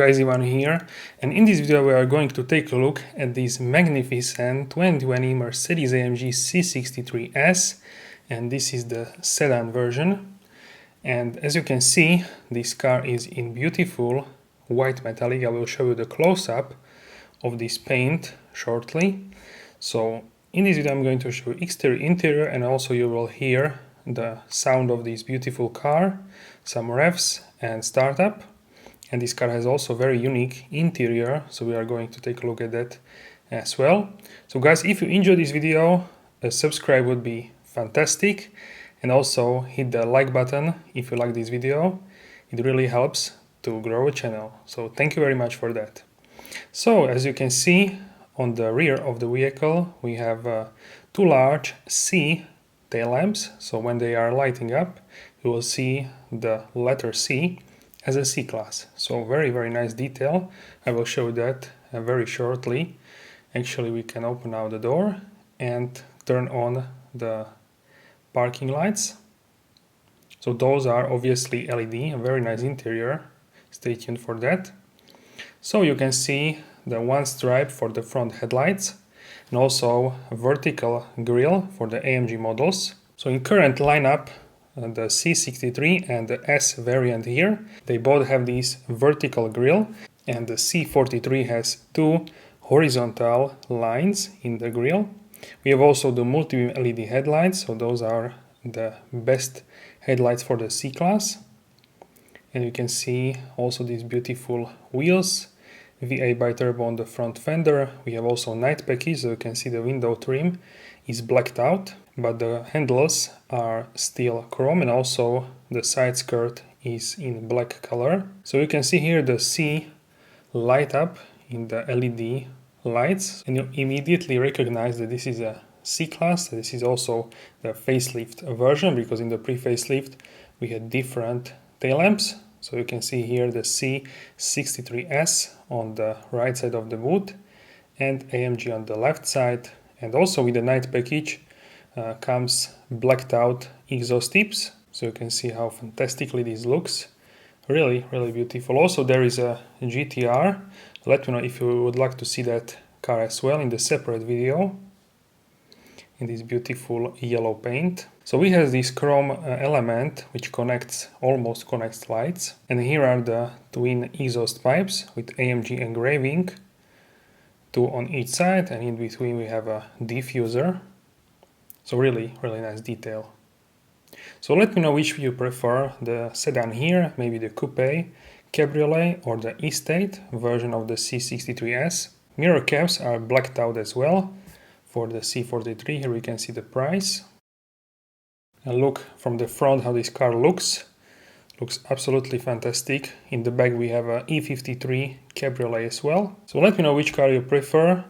guys, Ivan here, and in this video we are going to take a look at this magnificent 2020 Mercedes-AMG C63S, and this is the sedan version. And as you can see, this car is in beautiful white metallic. I will show you the close-up of this paint shortly. So in this video I'm going to show you exterior, interior, and also you will hear the sound of this beautiful car, some revs and startup. And this car has also very unique interior, so we are going to take a look at that as well. So guys, if you enjoyed this video, a subscribe would be fantastic, and also hit the like button if you like this video. It really helps to grow a channel, so thank you very much for that. So as you can see, on the rear of the vehicle we have two large C tail lamps, so when they are lighting up you will see the letter C as a C-Class. So very nice detail. I will show that very shortly. Actually, we can open now the door and turn on the parking lights. So those are obviously LED, a very nice interior. Stay tuned for that. So you can see the one stripe for the front headlights and also a vertical grille for the AMG models. So in current lineup, the C63 and the S variant here, they both have this vertical grille, and the C43 has two horizontal lines in the grille. We have also the multi-beam LED headlights, so those are the best headlights for the C-Class. And you can see also these beautiful wheels, V8 bi-turbo on the front fender. We have also night package, so you can see the window trim is blacked out, but the handles are still chrome, and also the side skirt is in black color. So you can see here the C light up in the LED lights, and you immediately recognize that this is a C-Class. This is also the facelift version, because in the pre-facelift we had different tail lamps. So you can see here the C63S on the right side of the boot and AMG on the left side. And also with the night package comes blacked out exhaust tips, so you can see how fantastically this looks. Really beautiful. Also there is a GTR. Let me know if you would like to see that car as well in the separate video, in this beautiful yellow paint. So we have this chrome element which almost connects lights, and here are the twin exhaust pipes with AMG engraving, two on each side, and in between we have a diffuser. So really nice detail. So let me know which you prefer, the sedan here, maybe the coupe, cabriolet, or the estate version of the C63S. Mirror caps are blacked out as well for the C43. Here we can see the price. And look from the front how this car looks. Looks absolutely fantastic. In the back we have a E53 cabriolet as well. So let me know which car you prefer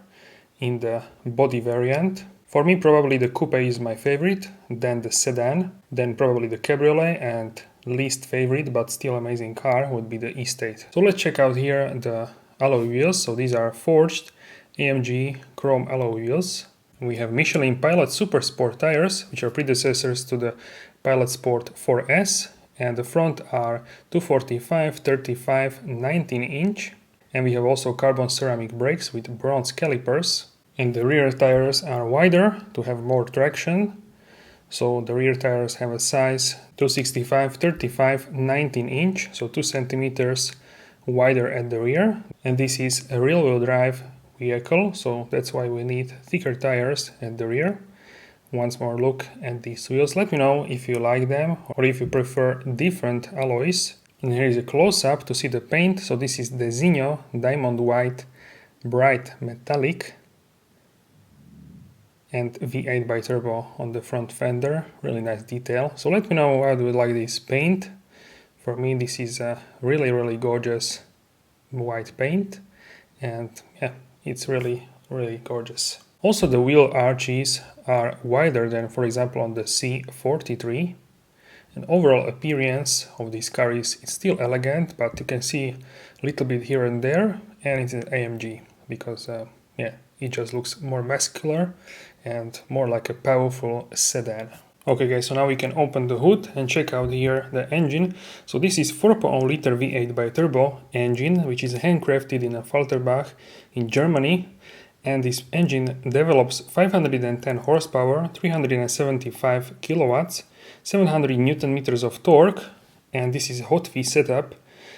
in the body variant. For me, probably the coupe is my favorite, then the sedan, then probably the cabriolet, and least favorite but still amazing car would be the estate. So let's check out here the alloy wheels. So these are forged AMG chrome alloy wheels. We have Michelin Pilot Super Sport tires, which are predecessors to the Pilot Sport 4S, and the front are 245, 35, 19 inch. And we have also carbon ceramic brakes with bronze calipers. And the rear tires are wider to have more traction. So the rear tires have a size 265, 35, 19 inch, so 2 centimeters wider at the rear. And this is a rear-wheel drive vehicle, so that's why we need thicker tires at the rear. Once more look at these wheels. Let me know if you like them or if you prefer different alloys. And here is a close-up to see the paint. So this is the Zinho Diamond White Bright Metallic and V8 bi-turbo on the front fender. Really nice detail. So let me know how do you like this paint. For me this is a really gorgeous white paint, and yeah, it's really gorgeous. Also the wheel arches are wider than, for example, on the C43. And overall appearance of this car is still elegant, but you can see a little bit here and there, and it's an AMG because yeah, it just looks more muscular and more like a powerful sedan. Okay guys, so now we can open the hood and check out here the engine. So this is 4.0 liter V8 bi-turbo engine, which is handcrafted in AFFALTERBACH in Germany. And this engine develops 510 horsepower, 375 kilowatts, 700 newton meters of torque, and this is hot V setup.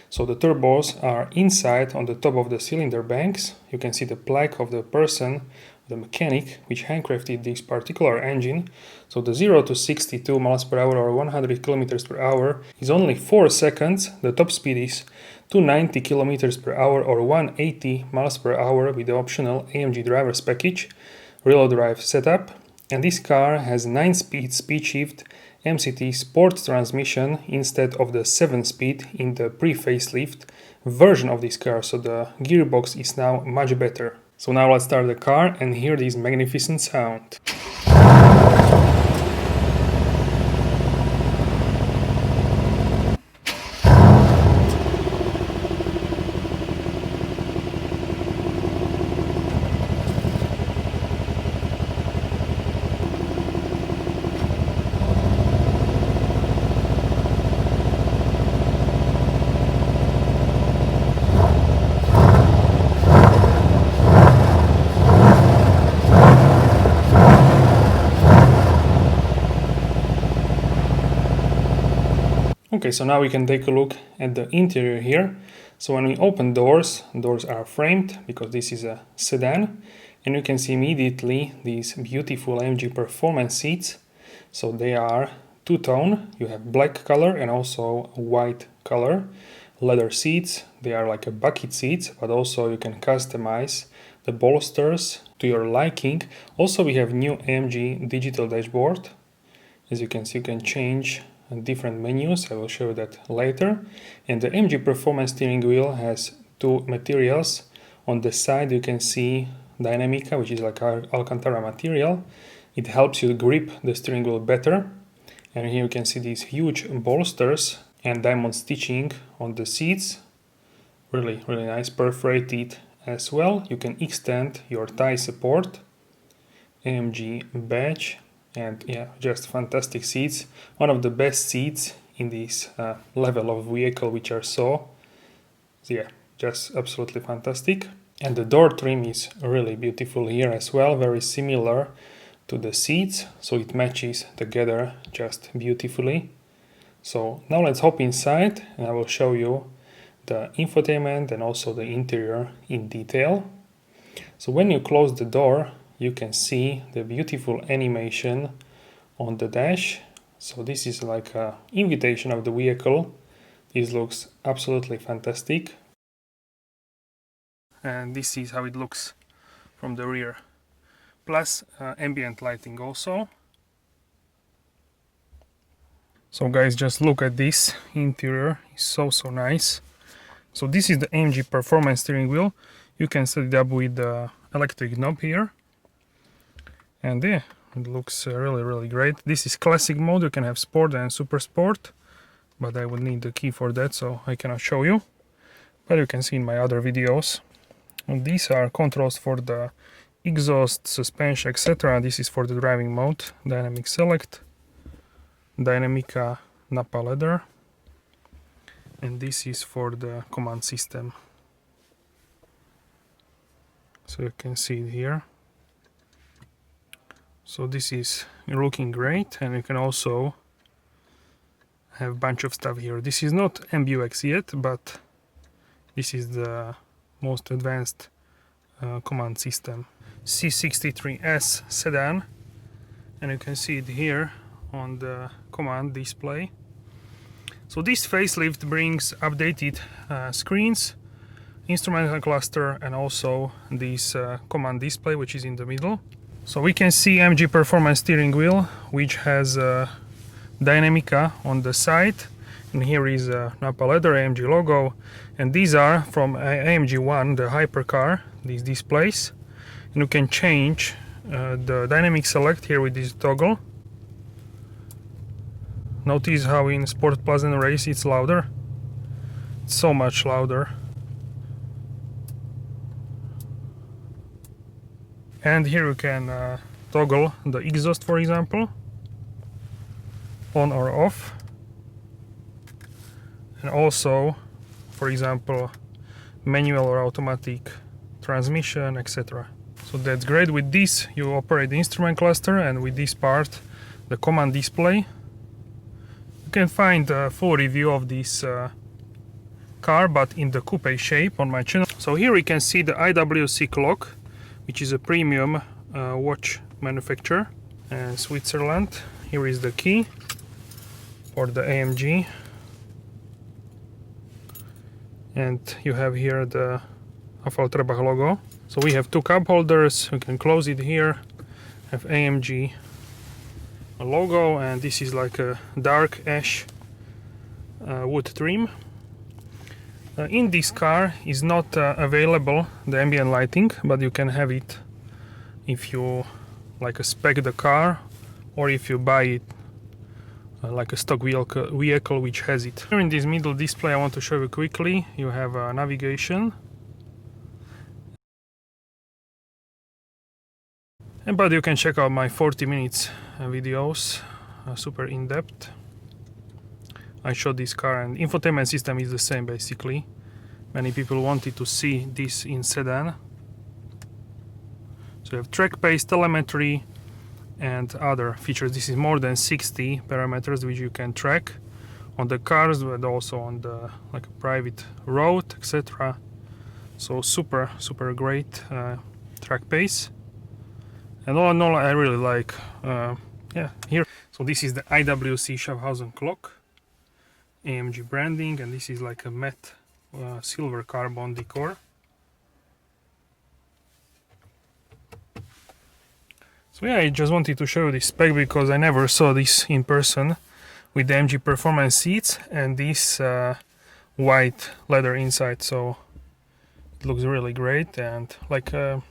So the turbos are inside on the top of the cylinder banks. You can see the plaque of the person, the mechanic, which handcrafted this particular engine. So the 0 to 62 miles per hour or 100 kilometers per hour is only 4 seconds. The top speed is 290 kilometers per hour or 180 miles per hour with the optional AMG driver's package, rear drive setup. And this car has 9-speed speed shift MCT sport transmission instead of the 7-speed in the pre-facelift version of this car, so the gearbox is now much better. So now let's start the car and hear this magnificent sound. Okay, so now we can take a look at the interior here. So when we open doors are framed because this is a sedan, and you can see immediately these beautiful AMG performance seats. So they are two-tone, you have black color and also white color. Leather seats, they are like a bucket seats, but also you can customize the bolsters to your liking. Also we have new AMG digital dashboard. As you can see, you can change different menus. I will show you that later. And the AMG performance steering wheel has two materials. On the side you can see Dynamica, which is like our Alcantara material. It helps you grip the steering wheel better. And here you can see these huge bolsters and diamond stitching on the seats. Really nice, perforated as well. You can extend your thigh support. AMG badge. And yeah, just fantastic seats. One of the best seats in this level of vehicle, which are so, yeah, just absolutely fantastic. And the door trim is really beautiful here as well, very similar to the seats, so it matches together just beautifully. So now let's hop inside and I will show you the infotainment and also the interior in detail. So when you close the door, you can see the beautiful animation on the dash. So this is like an invitation of the vehicle. This looks absolutely fantastic. And this is how it looks from the rear. Plus ambient lighting also. So guys, just look at this interior. It's so nice. So this is the AMG performance steering wheel. You can set it up with the electric knob here. And yeah, it looks really great. This is classic mode. You can have sport and super sport, but I would need the key for that, so I cannot show you. But you can see in my other videos. And these are controls for the exhaust, suspension, etc. This is for the driving mode. Dynamic select, Dynamica Napa leather, and this is for the command system. So you can see it here. So this is looking great, and you can also have a bunch of stuff here. This is not MBUX yet, but this is the most advanced command system. C63S sedan, and you can see it here on the command display. So this facelift brings updated screens, instrumental cluster, and also this command display, which is in the middle. So we can see AMG performance steering wheel, which has Dynamica on the side, and here is Napa leather AMG logo, and these are from AMG 1, the hypercar, these displays, and you can change the dynamic select here with this toggle. Notice how in Sport Plus and Race it's louder, it's so much louder. And here you can toggle the exhaust, for example. on or off, and also, for example, manual or automatic transmission, etc. So that's great. With this you operate the instrument cluster, and with this part the command display. You can find a full review of this car, but in the coupe shape, on my channel. So here we can see the IWC clock, which is a premium watch manufacturer in Switzerland. Here is the key for the AMG, and you have here the AFFALTERBACH logo. So we have two cup holders. You can close it here. Have AMG logo, and this is like a dark ash wood trim. In this car is not available the ambient lighting, but you can have it if you like spec the car, or if you buy it like a stock vehicle which has it. Here in this middle display I want to show you quickly, you have navigation, but you can check out my 40 minutes videos, super in-depth. I showed this car, and infotainment system is the same basically. Many people wanted to see this in sedan. So you have track pace, telemetry, and other features. This is more than 60 parameters which you can track on the cars, but also on the like a private road, etc. So super great track pace. And all in all, I really like yeah, here. So this is the IWC Schaffhausen clock, AMG branding, and this is like a matte silver carbon decor. So yeah, I just wanted to show you this spec because I never saw this in person, with the AMG performance seats and this white leather inside. So it looks really great, and like a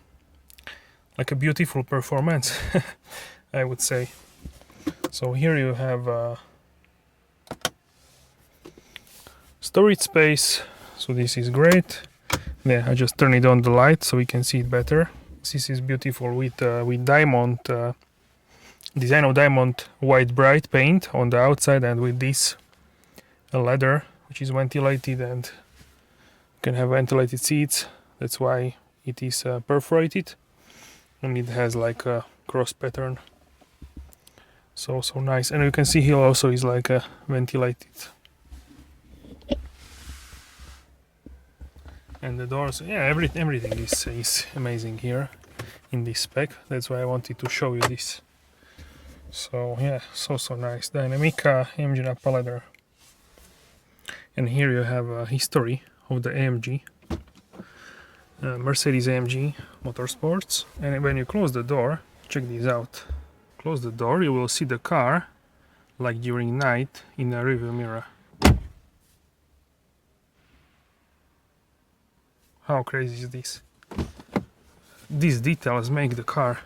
beautiful performance, I would say. So here you have storage space, so this is great. Yeah, I just turn it on the light so we can see it better. This is beautiful with diamond design of diamond white bright paint on the outside, and with this leather which is ventilated, and you can have ventilated seats. That's why it is perforated, and it has like a cross pattern. So nice, and you can see here also is like a ventilated. And the doors, yeah, everything is amazing here in this spec. That's why I wanted to show you this. So yeah, so nice. Dynamic AMG Nappa leather. And here you have a history of the AMG, Mercedes AMG Motorsports. And when you close the door, check this out. Close the door, you will see the car like during night in a rearview mirror. How crazy is this? These details make the car,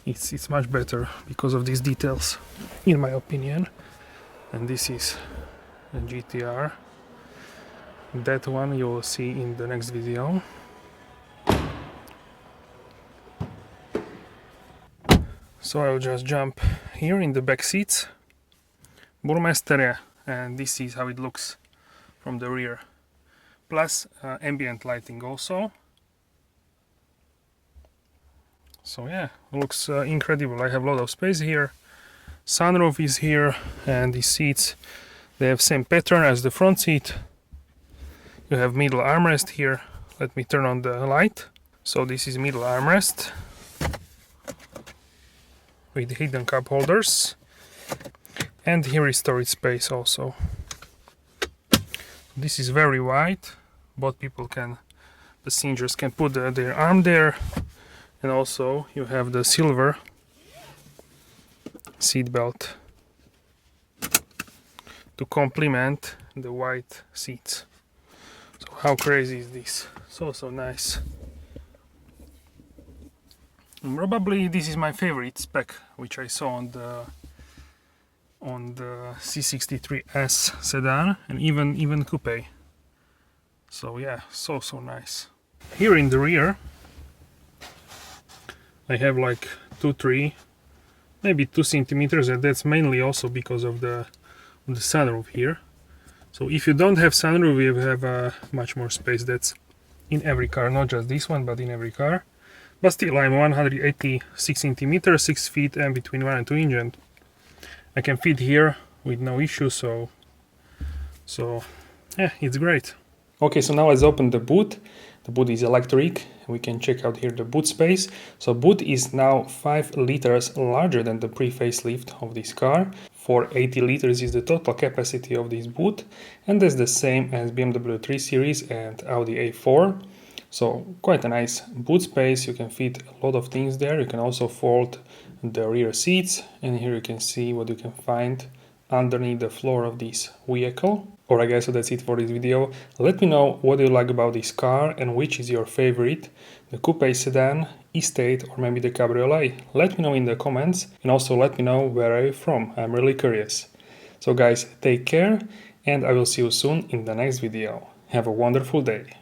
it's much better because of these details, in my opinion. And this is a GTR. That one you will see in the next video. So I'll just jump here in the back seats. Burmester, and this is how it looks from the rear. Plus ambient lighting also. So yeah, looks incredible. I have a lot of space here. Sunroof is here, and the seats, they have same pattern as the front seat. You have middle armrest here. Let me turn on the light. So this is middle armrest with hidden cup holders, and here is storage space also. This is very wide. Both people can, passengers can put their arm there, and also you have the silver seat belt to complement the white seats. So how crazy is this? So nice. Probably this is my favorite spec which I saw on the C63S sedan, and even coupe. So yeah, so nice. Here in the rear I have like 2-3 maybe 2 centimeters, and that's mainly also because of the sunroof here. So if you don't have sunroof, you have much more space. That's in every car, not just this one, but in every car. But still, I'm 186 centimeters, 6 feet, and between 1 and 2 inch, and I can fit here with no issue. So yeah, it's great. Okay, so now let's open the boot. The boot is electric. We can check out here the boot space. So boot is now 5 liters larger than the pre-facelift of this car. 480 liters is the total capacity of this boot, and that's the same as BMW 3 Series and Audi A4. So quite a nice boot space. You can fit a lot of things there. You can also fold the rear seats, and here you can see what you can find underneath the floor of this vehicle. Alright guys, so that's it for this video. Let me know what you like about this car and which is your favorite, the coupe, sedan, estate, or maybe the cabriolet. Let me know in the comments, and also let me know where are you from. I'm really curious. So guys, take care, and I will see you soon in the next video. Have a wonderful day.